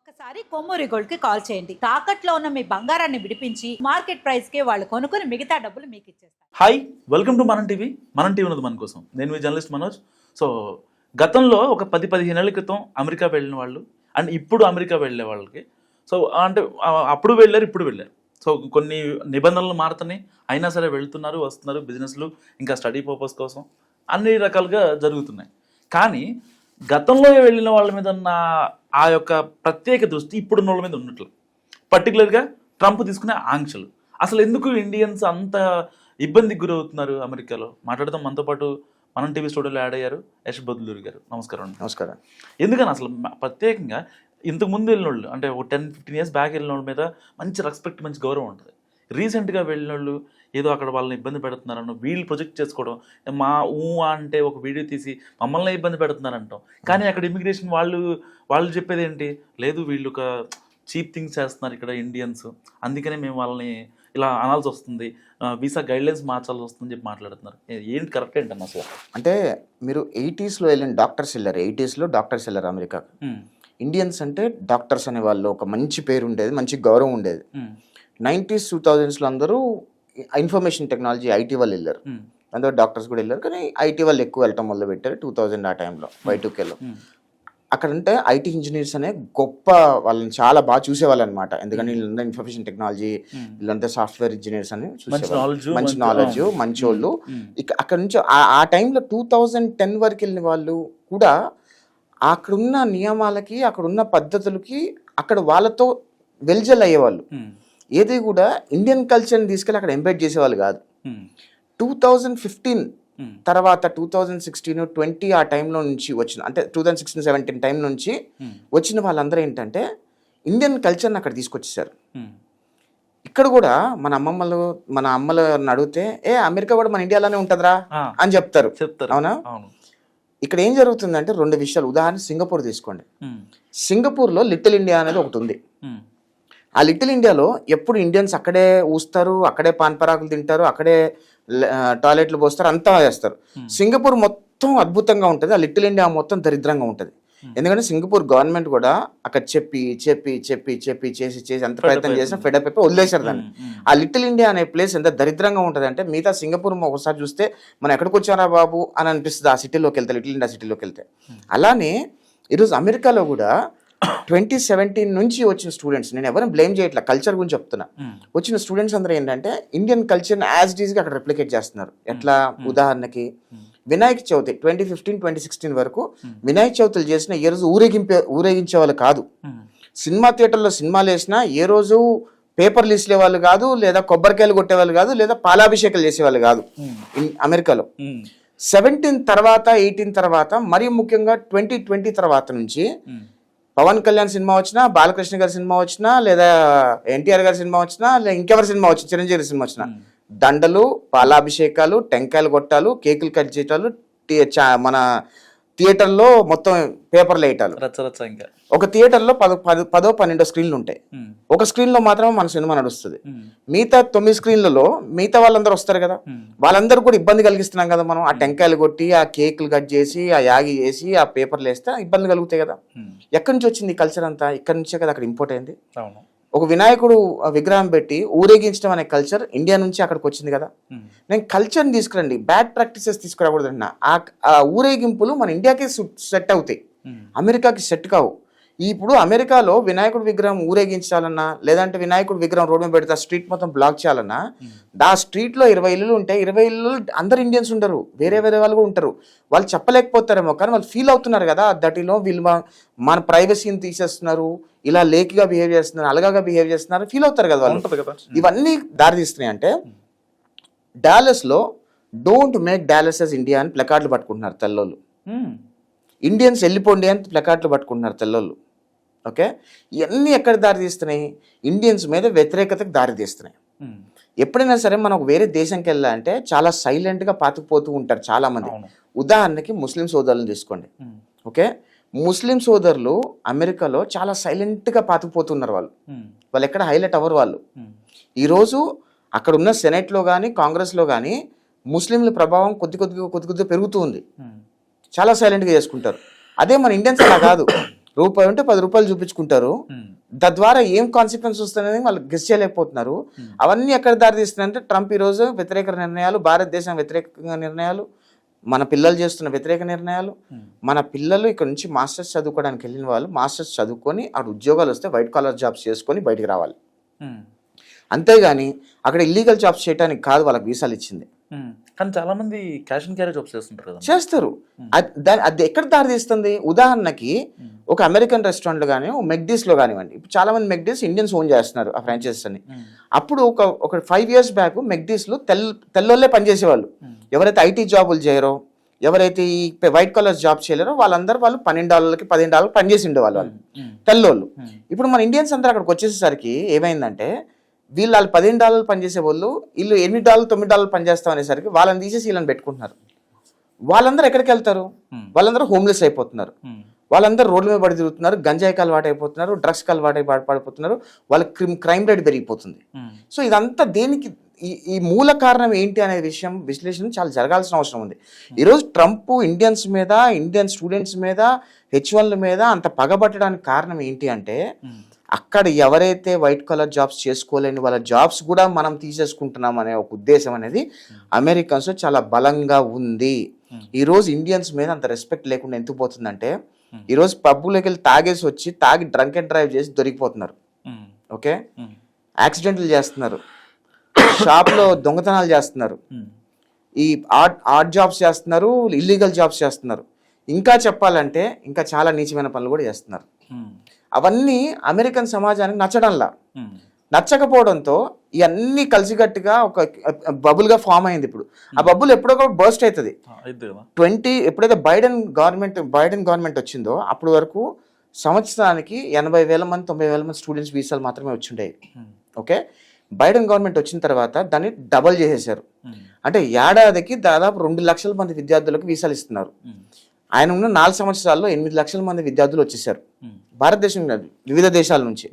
ఒక్కసారి కొమ్మూరి గోల్డ్ కి కాల్ చేయండి. తాకట్లో ఉన్న మీ బంగారాన్ని విడిపించి మార్కెట్ ప్రైస్ కి వాళ్ళు కొనుక్కుని మిగతా డబ్బులు మీకు ఇచ్చేస్తారు. హాయ్, వెల్కమ్ టు మనం టీవీ. మనం టీవీ ఉన్నది మన కోసం. నేను మీ జర్నలిస్ట్ మనోజ్. సో గతంలో ఒక 10-15 ఏళ్ల క్రితం అమెరికా వెళ్ళిన వాళ్ళు అండ్ ఇప్పుడు అమెరికా వెళ్ళే వాళ్ళకి అంటే అప్పుడు వెళ్ళారు, ఇప్పుడు వెళ్ళారు. సో కొన్ని నిబంధనలు మారుతున్నాయి, అయినా సరే వెళ్తున్నారు, వస్తున్నారు, బిజినెస్లు ఇంకా స్టడీ పర్పస్ కోసం అన్ని రకాలుగా జరుగుతున్నాయి. కానీ గతంలో వెళ్ళిన వాళ్ళ మీద ఉన్న ఆ యొక్క ప్రత్యేక దృష్టి ఇప్పుడున్న వాళ్ళ మీద ఉన్నట్లు, పర్టికులర్గా ట్రంప్ తీసుకునే ఆంక్షలు. అసలు ఎందుకు ఇండియన్స్ అంత ఇబ్బందికి గురవుతున్నారు అమెరికాలో? మాట్లాడదాం. మనతో పాటు మనం టీవీ స్టూడియోలో యాడ్ అయ్యారు యశ్ బదులూరి గారు. నమస్కారం అండి. నమస్కారం. ఎందుకని అసలు ప్రత్యేకంగా ఇంతకుముందు వెళ్ళిన వాళ్ళు, అంటే ఒక 10-15 years బ్యాక్ వెళ్ళిన వాళ్ళ మీద మంచి రెస్పెక్ట్, మంచి గౌరవం ఉంటుంది. రీసెంట్గా వెళ్ళిన వాళ్ళు ఏదో అక్కడ వాళ్ళని ఇబ్బంది పెడుతున్నారనో, వీళ్ళు ప్రొజెక్ట్ చేసుకోవడం, మా అంటే ఒక వీడియో తీసి మమ్మల్ని ఇబ్బంది పెడుతున్నారంటాం. కానీ అక్కడ ఇమిగ్రేషన్ వాళ్ళు చెప్పేది ఏంటి? లేదు, వీళ్ళు ఒక చీప్ థింగ్స్ చేస్తున్నారు ఇక్కడ ఇండియన్స్, అందుకనే మేము వాళ్ళని ఇలా అనాల్సి వస్తుంది, వీసా గైడ్లైన్స్ మార్చాల్సి వస్తుందని చెప్పి మాట్లాడుతున్నారు. ఏంటి కరెక్ట్ ఏంటన్న అసలు? అంటే మీరు 80s వెళ్ళిన డాక్టర్స్ వెళ్ళారు, 80s డాక్టర్స్ వెళ్ళారు అమెరికాకు. ఇండియన్స్ అంటే డాక్టర్స్ అనే వాళ్ళు ఒక మంచి పేరు ఉండేది, మంచి గౌరవం ఉండేది. 90s 2000s అందరూ ఇన్ఫర్మేషన్ టెక్నాలజీ ఐటీ వాళ్ళు వెళ్ళారు, అందరూ డాక్టర్స్ కూడా వెళ్ళారు. కానీ ఐటీ వాళ్ళు ఎక్కువ వెళ్ళటం మొదలు పెట్టారు 2000 ఆ టైంలో, Y2Kలో. అక్కడంటే ఐటీ ఇంజనీర్స్ అనే గొప్ప, వాళ్ళని చాలా బాగా చూసేవాళ్ళు అనమాట. ఎందుకంటే వీళ్ళంతా ఇన్ఫర్మేషన్ టెక్నాలజీ, వీళ్ళంతా సాఫ్ట్వేర్ ఇంజనీర్స్ అని చూసేవాళ్ళు, మంచి నాలెడ్జ్, మంచి వాళ్ళు. అక్కడ నుంచి ఆ టైంలో 2010 వరకు వెళ్ళిన వాళ్ళు కూడా అక్కడున్న నియమాలకి, అక్కడున్న పద్ధతులకి అక్కడ వాళ్ళతో వెల్జల్ అయ్యేవాళ్ళు. ఏది కూడా ఇండియన్ కల్చర్ని తీసుకెళ్ళి అక్కడ ఎంబెడ్ చేసేవాళ్ళు కాదు. 2015 తర్వాత 2016, 20 ఆ టైంలో నుంచి వచ్చిన, అంటే 2016-17 టైం నుంచి వచ్చిన వాళ్ళందరూ ఏంటంటే ఇండియన్ కల్చర్ని అక్కడ తీసుకొచ్చేసారు. ఇక్కడ కూడా మన అమ్మలు అడిగితే అమెరికా కూడా మన ఇండియాలోనే ఉంటుందిరా అని చెప్తారు. అవునా? ఇక్కడ ఏం జరుగుతుందంటే 2 విషయాలు. ఉదాహరణ సింగపూర్ తీసుకోండి. సింగపూర్లో లిటిల్ ఇండియా అనేది ఒకటి ఉంది. ఆ లిటిల్ ఇండియాలో ఎప్పుడు ఇండియన్స్ అక్కడే ఊస్తారు, అక్కడే పాన్ పరాకులు తింటారు, అక్కడే టాయిలెట్లు పోస్తారు, అంతా చేస్తారు. సింగపూర్ మొత్తం అద్భుతంగా ఉంటుంది, ఆ లిటిల్ ఇండియా మొత్తం దరిద్రంగా ఉంటుంది. ఎందుకంటే సింగపూర్ గవర్నమెంట్ కూడా అక్కడ చెప్పి చేసి ఎంత ప్రయత్నం చేసినా ఫెడప్ అయిపోయి వదిలేశారు దాన్ని. ఆ లిటిల్ ఇండియా అనే ప్లేస్ ఎంత దరిద్రంగా ఉంటుంది అంటే మిగతా సింగపూర్ ఒకసారి చూస్తే మనం ఎక్కడికి వచ్చారా బాబు అని అనిపిస్తుంది ఆ సిటీలోకి వెళ్తే, లిటిల్ ఇండియా సిటీలోకి వెళ్తే. అలానే ఈరోజు అమెరికాలో కూడా 2017 నుంచి వచ్చిన స్టూడెంట్స్, నేను ఎవరైనా బ్లేమ్ చేయట్లా, కల్చర్ గురించి చెప్తున్నా. వచ్చిన స్టూడెంట్స్ అందరూ ఏంటంటే ఇండియన్ కల్చర్ని యాజ్ ఇట్ ఈస్గా అక్కడ రెప్లికేట్ చేస్తున్నారు. ఎట్లా? ఉదాహరణకి వినాయక చవితి 2015-2016 వరకు వినాయక చవితులు చేసిన ఏ రోజు ఊరేగించే వాళ్ళు కాదు. సినిమా థియేటర్లో సినిమాలు వేసినా ఏ రోజు పేపర్లు ఇసే వాళ్ళు కాదు, లేదా కొబ్బరికాయలు కొట్టేవాళ్ళు కాదు, లేదా పాలాభిషేకాలు చేసేవాళ్ళు కాదు అమెరికాలో. 17 తర్వాత 18 తర్వాత, మరీ ముఖ్యంగా 2020 తర్వాత నుంచి పవన్ కళ్యాణ్ సినిమా వచ్చినా, బాలకృష్ణ గారి సినిమా వచ్చినా, లేదా ఎన్టీఆర్ గారి సినిమా వచ్చినా, లేదా ఇంకెవరి సినిమా వచ్చినా, చిరంజీవి సినిమా వచ్చినా, దండలు, పాలాభిషేకాలు, టెంకాయలు కొట్టాలు, కేకులు కట్ చేయటాలు, మన థియేటర్లో మొత్తం పేపర్లు వేయటాలు. ఒక థియేటర్లో 10-12 స్క్రీన్లు ఉంటాయి. ఒక స్క్రీన్లో మాత్రమే మన సినిమా నడుస్తుంది. మిగతా 9 స్క్రీన్లలో మిగతా వాళ్ళందరూ వస్తారు కదా, వాళ్ళందరూ కూడా ఇబ్బంది కలిగిస్తున్నాం కదా మనం. ఆ టెంకాయలు కొట్టి, ఆ కేకులు కట్ చేసి, ఆ యాగి చేసి, ఆ పేపర్లు వేస్తే ఇబ్బంది కలుగుతాయి కదా. ఎక్కడి నుంచి వచ్చింది ఈ కల్చర్ అంతా? ఇక్కడ నుంచే కదా అక్కడ ఇంపోర్ట్ అయింది. ఒక వినాయకుడు విగ్రహం పెట్టి ఊరేగించడం అనే కల్చర్ ఇండియా నుంచి అక్కడికి వచ్చింది కదా. నేను కల్చర్ని తీసుకురండి, బ్యాడ్ ప్రాక్టీసెస్ తీసుకురాకూడదు అన్న. ఆ ఊరేగింపులు మన ఇండియాకి సెట్ అవుతాయి, అమెరికాకి సెట్ కావు. ఇప్పుడు అమెరికాలో వినాయకుడు విగ్రహం ఊరేగించాలన్నా, లేదంటే వినాయకుడు విగ్రహం రోడ్ మీద పెడితే ఆ స్ట్రీట్ మొత్తం బ్లాక్ చేయాలన్నా, ఆ స్ట్రీట్లో 20 ఇల్లులు ఉంటాయి, 20 ఇల్లు అందరు ఇండియన్స్ ఉంటారు, వేరే వాళ్ళు కూడా ఉంటారు. వాళ్ళు చెప్పలేకపోతారేమో, కానీ వాళ్ళు ఫీల్ అవుతున్నారు కదా, దటిలో వీళ్ళు మన ప్రైవసీని తీసేస్తున్నారు, ఇలా లేకిగా బిహేవ్ చేస్తున్నారు, అలగాగా బిహేవ్ చేస్తున్నారు, ఫీల్ అవుతారు కదా వాళ్ళు. ఇవన్నీ దారితీస్తున్నాయి. అంటే డాలస్లో don't make Dallas as India అని ప్లకార్డులు పట్టుకుంటున్నారు తెల్లోళ్ళు. ఇండియన్స్ వెళ్ళిపోండి అని ప్లకార్డులు పట్టుకుంటున్నారు తెల్లోళ్ళు. ఓకే, ఇవన్నీ ఎక్కడ దారితీస్తున్నాయి? ఇండియన్స్ మీద వ్యతిరేకతకు దారితీస్తున్నాయి. ఎప్పుడైనా సరే మనం వేరే దేశంకి వెళ్ళాలంటే చాలా సైలెంట్గా పాతుకుపోతూ ఉంటారు చాలామంది. ఉదాహరణకి ముస్లిం సోదరులను తీసుకోండి. ఓకే, ముస్లిం సోదరులు అమెరికాలో చాలా సైలెంట్గా పాతుకుపోతున్నారు. వాళ్ళు ఎక్కడ హైలైట్ అవ్వరు. వాళ్ళు ఈరోజు అక్కడ ఉన్న సెనెట్లో కానీ కాంగ్రెస్లో కానీ ముస్లింల ప్రభావం కొద్ది కొద్దిగా పెరుగుతూ ఉంది. చాలా సైలెంట్గా చేసుకుంటారు. అదే మన ఇండియన్స్ అలా కాదు. రూపాయి ఉంటే 10 రూపాయలు చూపించుకుంటారు. తద్వారా ఏం కాన్సిక్వెన్స్ వస్తుందని వాళ్ళు గెస్ చేయలేకపోతున్నారు. అవన్నీ ఎక్కడ దారితీస్తున్నాయంటే ట్రంప్ ఈరోజు వ్యతిరేక నిర్ణయాలు, భారతదేశం వ్యతిరేక నిర్ణయాలు, మన పిల్లలు చేస్తున్న వ్యతిరేక నిర్ణయాలు. మన పిల్లలు ఇక్కడ నుంచి మాస్టర్స్ చదువుకోవడానికి వెళ్ళిన వాళ్ళు మాస్టర్స్ చదువుకొని అక్కడ ఉద్యోగాలు వస్తే వైట్ కాలర్ జాబ్స్ చేసుకొని బయటికి రావాలి. అంతేగాని అక్కడ ఇల్లీగల్ జాబ్స్ చేయడానికి కాదు వాళ్ళకి వీసాలు ఇచ్చింది. కానీ చాలా మంది క్యాష్ అండ్ క్యారీ జాబ్స్ చేస్తుంటారు కదా. చేస్తారు. అది ఎక్కడ దారి తీస్తుంది? ఉదాహరణకి ఒక అమెరికన్ రెస్టారెంట్లో కానీ మెక్డీస్లో కానివ్వండి, ఇప్పుడు చాలా మంది మెక్డీస్ ఇండియన్స్ ఓన్ చేస్తున్నారు ఆ ఫ్రాంచైజీస్ అని. అప్పుడు ఒక 5 years బ్యాక్ మెక్డీస్లో తెల్లోళ్ళే పనిచేసేవాళ్ళు. ఎవరైతే ఐటీ జాబులు చేయరో, ఎవరైతే ఈ వైట్ కలర్ జాబ్ చేయలేరో వాళ్ళు $12 $15 పనిచేసి ఉండేవాళ్ళు వాళ్ళు తెల్లోళ్ళు. ఇప్పుడు మన ఇండియన్స్ అందరూ అక్కడికి వచ్చేసరికి ఏమైందంటే వీళ్ళు $15 పనిచేసే వాళ్ళు వీళ్ళు $8 $9 పనిచేస్తాం అనేసరికి వాళ్ళని తీసేసి వీళ్ళని పెట్టుకుంటున్నారు. వాళ్ళందరూ ఎక్కడికి వెళ్తారు? వాళ్ళందరూ హోమ్లెస్ అయిపోతున్నారు. వాళ్ళందరూ రోడ్ల మీద పడి తిరుగుతున్నారు, గంజాయికి అలవాటు అయిపోతున్నారు, డ్రగ్స్కి అలవాటు పడిపోతున్నారు, వాళ్ళ క్రైమ్ రేట్ పెరిగిపోతుంది. సో ఇదంతా దేనికి ఈ మూల కారణం ఏంటి అనే విశ్లేషణ చాలా జరగాల్సిన అవసరం ఉంది. ఈరోజు ట్రంప్ ఇండియన్స్ మీద, ఇండియన్ స్టూడెంట్స్ మీద, H1ల మీద అంత పగబట్టడానికి కారణం ఏంటి అంటే అక్కడ ఎవరైతే వైట్ కలర్ జాబ్స్ చేసుకోలేని వాళ్ళ జాబ్స్ కూడా మనం తీసేసుకుంటున్నాం అనే ఒక ఉద్దేశం అనేది అమెరికన్స్ చాలా బలంగా ఉంది. ఈరోజు ఇండియన్స్ మీద అంత రెస్పెక్ట్ లేకుండా ఎందుకు పోతుందంటే ఈరోజు పబ్బులోకి వెళ్ళి తాగేసి వచ్చి డ్రంక్ అండ్ డ్రైవ్ చేసి దొరికిపోతున్నారు. ఓకే, యాక్సిడెంట్లు చేస్తున్నారు, షాప్లో దొంగతనాలు చేస్తున్నారు, ఈ ఆర్ట్ జాబ్స్ చేస్తున్నారు, ఇల్లీగల్ జాబ్స్ చేస్తున్నారు. ఇంకా చెప్పాలంటే ఇంకా చాలా నీచమైన పనులు కూడా చేస్తున్నారు. అవన్నీ అమెరికన్ సమాజానికి నచ్చకపోవడంతో ఇవన్నీ కలిసిగట్టుగా ఒక బబుల్గా ఫామ్ అయింది. ఇప్పుడు ఆ బబుల్ ఎప్పుడో బర్స్ట్ అవుతుంది. ఎప్పుడైతే బైడెన్ గవర్నమెంట్ వచ్చిందో అప్పటి వరకు సంవత్సరానికి 80,000 మంది 90,000 మంది స్టూడెంట్స్ వీసాలు మాత్రమే వచ్చిండేవి. ఓకే, బైడెన్ గవర్నమెంట్ వచ్చిన తర్వాత దాన్ని డబల్ చేసేసారు. అంటే ఏడాదికి దాదాపు 2 లక్షల మంది విద్యార్థులకు వీసాలు ఇస్తున్నారు. ఆయన ఉన్న 4 సంవత్సరాల్లో 8 లక్షల మంది విద్యార్థులు వచ్చేసారు భారతదేశం వివిధ దేశాల నుంచి.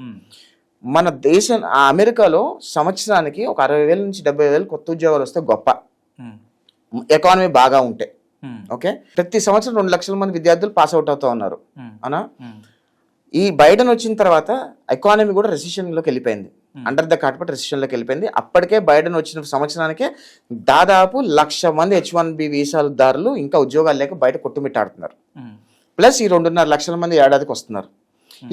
మన దేశం అమెరికాలో సంవత్సరానికి ఒక 60,000 నుంచి 70,000 కొత్త ఉద్యోగాలు వస్తే గొప్ప, ఎకానమీ బాగా ఉంటే. ఓకే, ప్రతి సంవత్సరం 2 లక్షల మంది విద్యార్థులు పాస్ అవుట్ అవుతా ఉన్నారు. అవునా? ఈ బైడెన్ వచ్చిన తర్వాత ఎకానమీ కూడా రెసిషన్లోకి వెళ్ళిపోయింది, అండర్ ద కార్పెట్ రెసిషన్లోకి వెళ్ళిపోయింది. అప్పటికే బైడెన్ వచ్చిన సంవత్సరానికే దాదాపు 1,00,000 మంది H1B వీసాదారులు ఇంకా ఉద్యోగాలు లేక బయట కొట్టుమిట్టాడుతున్నారు. ప్లస్ ఈ 2.5 లక్షల మంది ఏడాదికి వస్తున్నారు.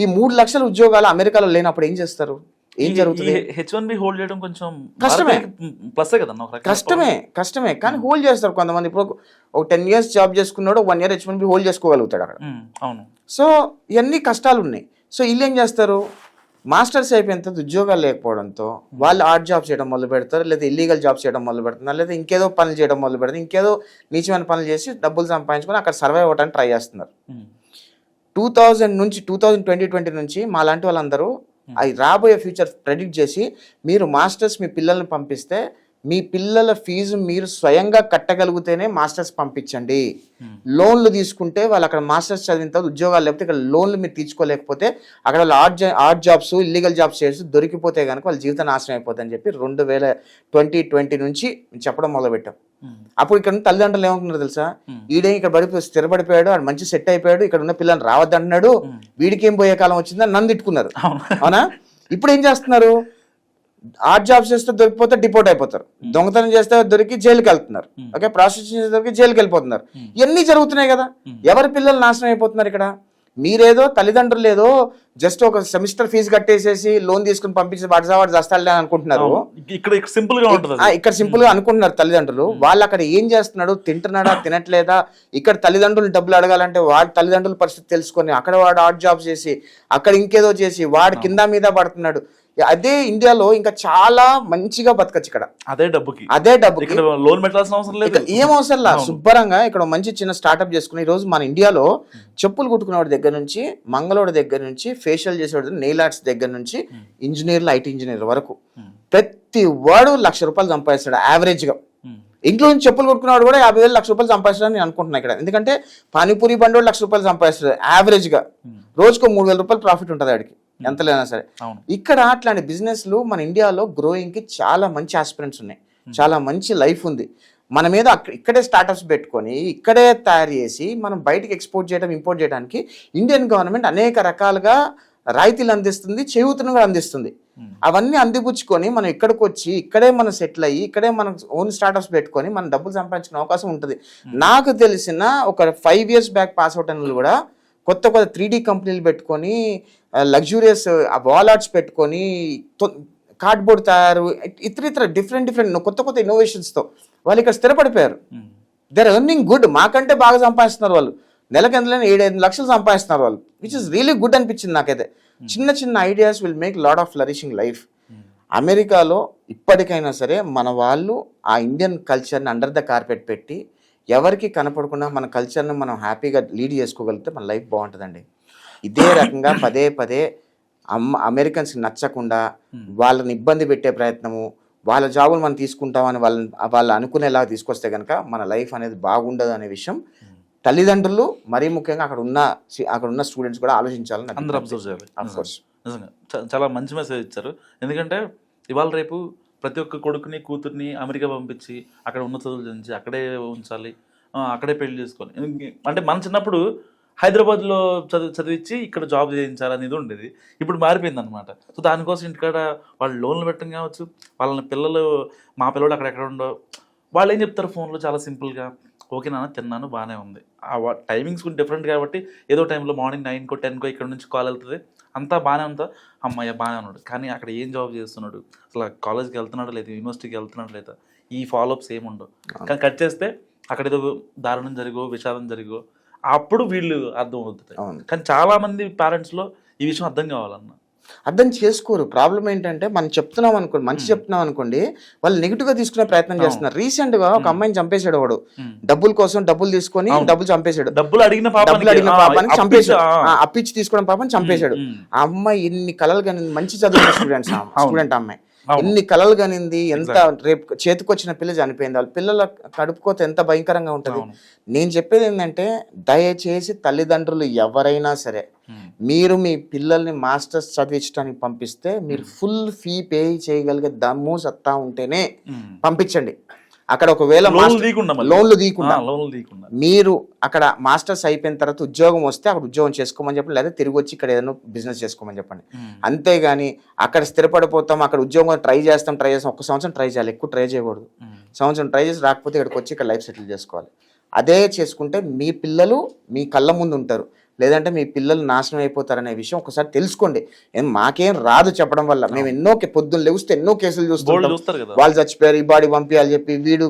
ఈ 3 లక్షల ఉద్యోగాలు అమెరికాలో లేనప్పుడు ఏం చేస్తారు? ఏం జరుగుతుంది? H1B హోల్డ్ చేయడం కొంచెం కష్టమే కానీ హోల్డ్ చేస్తారు కొంతమంది. ఇప్పుడు ఒక 10 years జాబ్ చేసుకున్నాడు, 1 year H1B హోల్డ్ చేసుకోగలుగుతాడు అక్కడ. సో ఇవన్నీ కష్టాలు ఉన్నాయి. సో వీళ్ళు ఏం చేస్తారు? మాస్టర్స్ అయిపోయిన తర్వాత ఉద్యోగాలు లేకపోవడంతో వాళ్ళు ఆర్ట్ జాబ్స్ చేయడం మొదలు పెడతారు, లేదా ఇల్లీగల్ జాబ్స్ చేయడం మొదలు పెడుతున్నారు, లేదా ఇంకేదో పనులు చేయడం మొదలు పెడతారు, ఇంకేదో నీచమైన పనులు చేసి డబ్బులు సంపాదించుకొని అక్కడ సర్వైవ్ అవ్వడానికి ట్రై చేస్తున్నారు. 2020 నుంచి మా లాంటి వాళ్ళందరూ అవి రాబోయే ఫ్యూచర్ ప్రెడిక్ట్ చేసి మీరు మాస్టర్స్ మీ పిల్లల్ని పంపిస్తే మీ పిల్లల ఫీజు మీరు స్వయంగా కట్టగలిగితేనే మాస్టర్స్ పంపించండి. లోన్లు తీసుకుంటే వాళ్ళు అక్కడ మాస్టర్స్ చదివిన తర్వాత ఉద్యోగాలు లేకపోతే ఇక్కడ లోన్లు మీరు తీర్చుకోలేకపోతే అక్కడ వాళ్ళు ఆర్ట్ జాబ్స్ ఇల్లీగల్ జాబ్స్ చేసి దొరికిపోతే కనుక వాళ్ళ జీవితం నాశనం అయిపోతుంది అని చెప్పి 2020 నుంచి చెప్పడం మొదలుపెట్టాం. అప్పుడు ఇక్కడ తల్లిదండ్రులు ఏమనుకున్నారు తెలుసా? ఈడే ఇక్కడ స్థిరపడిపోయాడు, ఆడు మంచి సెట్ అయిపోయాడు, ఇక్కడ ఉన్న పిల్లల్ని రావద్దంటున్నాడు, వీడికి ఏం పోయే కాలం వచ్చిందని నన్ను తిట్టుకున్నారు. అవునా? ఇప్పుడు ఏం చేస్తున్నారు? ఆర్ట్ జాబ్స్ చేస్తే దొరికిపోతే డిపోర్ట్ అయిపోతారు, దొంగతనం చేస్తే దొరికి జైలుకి వెళ్తున్నారు, ఓకే, ప్రాస్టిట్యూషన్ చేస్తే దొరికి జైలుకి వెళ్ళిపోతున్నారు. ఇవన్నీ జరుగుతున్నాయి కదా. ఎవరి పిల్లలు నాశనం అయిపోతున్నారు ఇక్కడ? మీరేదో తల్లిదండ్రులు ఏదో జస్ట్ ఒక సెమిస్టర్ ఫీజు కట్టేసేసి లోన్ తీసుకుని పంపించి వాడు చేస్తాడులే అనుకుంటున్నారు. ఇక్కడ సింపుల్ గా అనుకుంటున్నారు తల్లిదండ్రులు. వాళ్ళు అక్కడ ఏం చేస్తున్నాడు, తింటున్నాడా తినట్లేదా, ఇక్కడ తల్లిదండ్రులు డబ్బులు అడగాలంటే వాడి తల్లిదండ్రుల పరిస్థితి తెలుసుకొని అక్కడ వాడు ఆర్ట్ జాబ్ చేసి అక్కడ ఇంకేదో చేసి వాడు కింద మీద పడుతున్నాడు. అదే ఇండియాలో ఇంకా చాలా మంచిగా బతకచ్చు. ఇక్కడ అదే డబ్బుకి లోన్ పెట్టాల్సిన అవసరం లేదు, ఏం అవసరం లేదు. శుభ్రంగా ఇక్కడ మంచి చిన్న స్టార్ట్అప్ చేసుకుని ఈరోజు మన ఇండియాలో చెప్పులు కుట్టుకునేవాడి దగ్గర నుంచి, మంగళోడి దగ్గర నుంచి, ఫేషియల్ చేసేవాడు, నెయిల్ ఆర్ట్స్ దగ్గర నుంచి, ఇంజనీర్లు, ఐటీ ఇంజనీర్ వరకు ప్రతి వాడు ₹1,00,000 సంపాదిస్తాడు యావరేజ్ గా. ఇంట్లో నుంచి చెప్పులు కొట్టుకున్నాడు కూడా 50,000 ₹1,00,000 సంపాదిస్తాడని నేను అనుకుంటున్నాను ఇక్కడ. ఎందుకంటే పానీపూరి బండి ₹1,00,000 సంపాదిస్తాడు యావరేజ్ గా. రోజుకో ₹3,000 ప్రాఫిట్ ఉంటుంది ఆడికి ఎంత లేనా సరే. ఇక్కడ అట్లాంటి బిజినెస్లు మన ఇండియాలో గ్రోయింగ్ కి చాలా మంచి ఆస్పిరెంట్స్ ఉన్నాయి, చాలా మంచి లైఫ్ ఉంది. మన మీద ఇక్కడే స్టార్టప్స్ పెట్టుకొని ఇక్కడే తయారు చేసి మనం బయటికి ఎక్స్పోర్ట్ చేయడం ఇంపోర్ట్ చేయడానికి ఇండియన్ గవర్నమెంట్ అనేక రకాలుగా రాయితీలు అందిస్తుంది, చేయూతను కూడా అందిస్తుంది. అవన్నీ అందిపుచ్చుకొని మనం ఇక్కడికి వచ్చి ఇక్కడే మనం సెటిల్ అయ్యి ఇక్కడే మనం ఓన్ స్టార్టప్స్ పెట్టుకొని మనం డబ్బులు సంపాదించుకునే అవకాశం ఉంటుంది. నాకు తెలిసిన ఒక 5 years బ్యాక్ పాస్ అవుట్ అయిన కూడా కొత్త 3D కంపెనీలు పెట్టుకొని లగ్జూరియస్ వాల్ ఆర్ట్స్ పెట్టుకొని కార్డ్బోర్డ్ తయారు ఇతర డిఫరెంట్ కొత్త ఇన్నోవేషన్స్తో వాళ్ళు ఇక్కడ స్థిరపడిపోయారు. దే ఆర్ ఎర్నింగ్ గుడ్, మాకంటే బాగా సంపాదిస్తున్నారు వాళ్ళు. నెలకి ఎంతలైనా 7-8 లక్షలు సంపాదిస్తున్నారు వాళ్ళు, విచ్ ఇస్ రియలీ గుడ్ అనిపించింది నాకైతే. చిన్న ideas will make lot of flourishing life. అమెరికాలో ఇప్పటికైనా సరే మన వాళ్ళు ఆ ఇండియన్ కల్చర్ని అండర్ ద కార్పెట్ పెట్టి ఎవరికి కనపడకుండా మన కల్చర్ని మనం హ్యాపీగా లీడ్ చేసుకోగలిగితే మన లైఫ్ బాగుంటుందండి. ఇదే రకంగా పదే అమెరికన్స్కి నచ్చకుండా వాళ్ళని ఇబ్బంది పెట్టే ప్రయత్నము, వాళ్ళ జాబులు మనం తీసుకుంటామని వాళ్ళు అనుకునేలాగా తీసుకొస్తే కనుక మన లైఫ్ అనేది బాగుండదు అనే విషయం తల్లిదండ్రులు మరీ ముఖ్యంగా అక్కడ ఉన్న స్టూడెంట్స్ కూడా ఆలోచించాలని అందరూ అబ్జర్వ్ చేయాలి. ఆఫ్ కోర్స్ నిజంగా చాలా మంచి మెసేజ్ ఇచ్చారు. ఎందుకంటే ఇవాళ రేపు ప్రతి ఒక్క కొడుకుని కూతుర్ని అమెరికా పంపించి అక్కడ ఉన్న చదువులు చదివించి అక్కడే ఉంచాలి, అక్కడే పెళ్లి చేసుకోవాలి. అంటే మన చిన్నప్పుడు హైదరాబాద్లో చదివించి ఇక్కడ జాబ్ చేయించాలనేది ఉండేది. ఇప్పుడు మారిపోయింది అనమాట. సో దానికోసం ఇంటికాడ వాళ్ళు లోన్లు పెట్టడం కావచ్చు, వాళ్ళని మా పిల్లలు అక్కడెక్కడ ఉండో వాళ్ళు ఏం చెప్తారు ఫోన్లో చాలా సింపుల్గా, ఓకే నాన్న తిన్నాను బాగానే ఉంది. ఆ టైమింగ్స్ కూడా డిఫరెంట్ కాబట్టి ఏదో టైంలో మార్నింగ్ 9కో 10కో ఇక్కడ నుంచి కాల్ వెళ్తుంది, అంతా బాగానే ఉందా, అమ్మాయి బాగానే ఉన్నాడు. కానీ అక్కడ ఏం జాబ్ చేస్తున్నాడు, అసలు కాలేజ్కి వెళ్తున్నాడు లేదా, యూనివర్సిటీకి వెళ్తున్నాడు లేదా, ఈ ఫాలోఅప్స్ ఏమి ఉండవు. కానీ కట్ చేస్తే అక్కడ ఏదో దారుణం జరిగో విషాదం జరిగో అప్పుడు వీళ్ళు అర్థం అవుతుంది. కానీ చాలామంది పేరెంట్స్లో ఈ విషయం అర్థం కావాలన్న అర్థం చేసుకోరు. ప్రాబ్లం ఏంటంటే మనం చెప్తున్నాం అనుకోండి, మంచి చెప్తున్నాం అనుకోండి, వాళ్ళు నెగిటివ్ గా తీసుకునే ప్రయత్నం చేస్తున్నారు. రీసెంట్ గా ఒక అమ్మాయిని చంపేశాడు వాడు, డబ్బుల కోసం డబ్బులు తీసుకొని డబ్బులు చంపేశాడు. డబ్బులు అడిగిన పాపాన్ని చంపేశాడు, అప్పిచ్చి తీసుకోవడం పాపని చంపేశాడు. ఆ అమ్మాయి ఎన్ని కలలు కానీ మంచి చదువుకున్న స్టూడెంట్ అమ్మాయి ఎన్ని కలలు కనింది, ఎంత రేపు చేతికొచ్చిన పిల్ల చనిపోయింది. వాళ్ళ పిల్లల కడుపుకోత ఎంత భయంకరంగా ఉంటుంది. నేను చెప్పేది ఏంటంటే దయచేసి తల్లిదండ్రులు ఎవరైనా సరే మీరు మీ పిల్లల్ని మాస్టర్స్ చదివించడానికి పంపిస్తే మీరు ఫుల్ ఫీ పే చేయగలిగే దమ్ము సత్తా ఉంటేనే పంపించండి. అక్కడ ఒకవేళ లోన్లు తీయకుండా మీరు అక్కడ మాస్టర్స్ అయిపోయిన తర్వాత ఉద్యోగం వస్తే అక్కడ ఉద్యోగం చేసుకోమని చెప్పండి, లేదా తిరిగి వచ్చి ఇక్కడ ఏదైనా బిజినెస్ చేసుకోమని చెప్పండి. అంతేగాని అక్కడ స్థిరపడిపోతాం, అక్కడ ఉద్యోగం ట్రై చేస్తాం 1 సంవత్సరం ట్రై చేయాలి, ఎక్కువ ట్రై చేయకూడదు. సంవత్సరం ట్రై చేసి రాకపోతే ఇక్కడికి వచ్చి ఇక్కడ లైఫ్ సెటిల్ చేసుకోవాలి. అదే చేసుకుంటే మీ పిల్లలు మీ కళ్ళ ముందు ఉంటారు, లేదంటే మీ పిల్లలు నాశనం అయిపోతారనే విషయం ఒకసారి తెలుసుకోండి. మాకేం రాదు చెప్పడం వల్ల, మేము ఎన్నో పొద్దున్న లేస్తే ఎన్నో కేసులు చూస్తుంటాం. వాళ్ళు చచ్చిపోయారు, ఈ బాడీ పంపించాలని చెప్పి, వీడు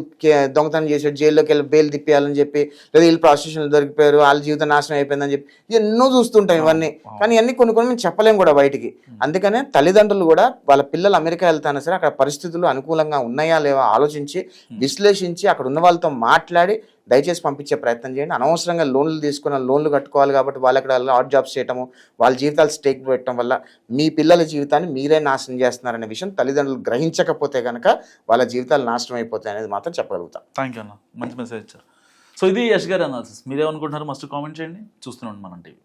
దొంగతనం చేసాడు జైల్లోకి వెళ్ళి బెయిల్ తిప్పియాలని చెప్పి, లేదా వీళ్ళు ప్రాస్టిట్యూషన్లో దొరికిపోయారు వాళ్ళ జీవితం నాశనం అయిపోయిందని చెప్పి ఎన్నో చూస్తుంటాం ఇవన్నీ. కానీ ఇవన్నీ కొన్ని మేము చెప్పలేం కూడా బయటికి. అందుకనే తల్లిదండ్రులు కూడా వాళ్ళ పిల్లలు అమెరికా వెళ్తానా సరే అక్కడ పరిస్థితులు అనుకూలంగా ఉన్నాయా లేవా ఆలోచించి విశ్లేషించి అక్కడ ఉన్న వాళ్ళతో మాట్లాడి దయచేసి పంపించే ప్రయత్నం చేయండి. అనవసరంగా లోన్లు తీసుకున్న లోన్లు కట్టుకోవాలి కాబట్టి వాళ్ళు అక్కడ హాట్ జాబ్స్ చేయటము, వాళ్ళ జీవితాలు స్టేక్ పెట్టడం వల్ల మీ పిల్లల జీవితాన్ని మీరే నాశనం చేస్తున్నారనే విషయం తల్లిదండ్రులు గ్రహించకపోతే కనుక వాళ్ళ జీవితాలు నాశనం అయిపోతాయి అనేది మాత్రం చెప్పగలుగుతాం. థ్యాంక్ యూ అన్న, మంచి మెసేజ్ ఇచ్చారు. సో ఇది యష్ గారి అనాలిసిస్. మీరేమనుకుంటున్నారు మస్ట్ కామెంట్ చేయండి. చూస్తూనే ఉండండి మనం టీవీ.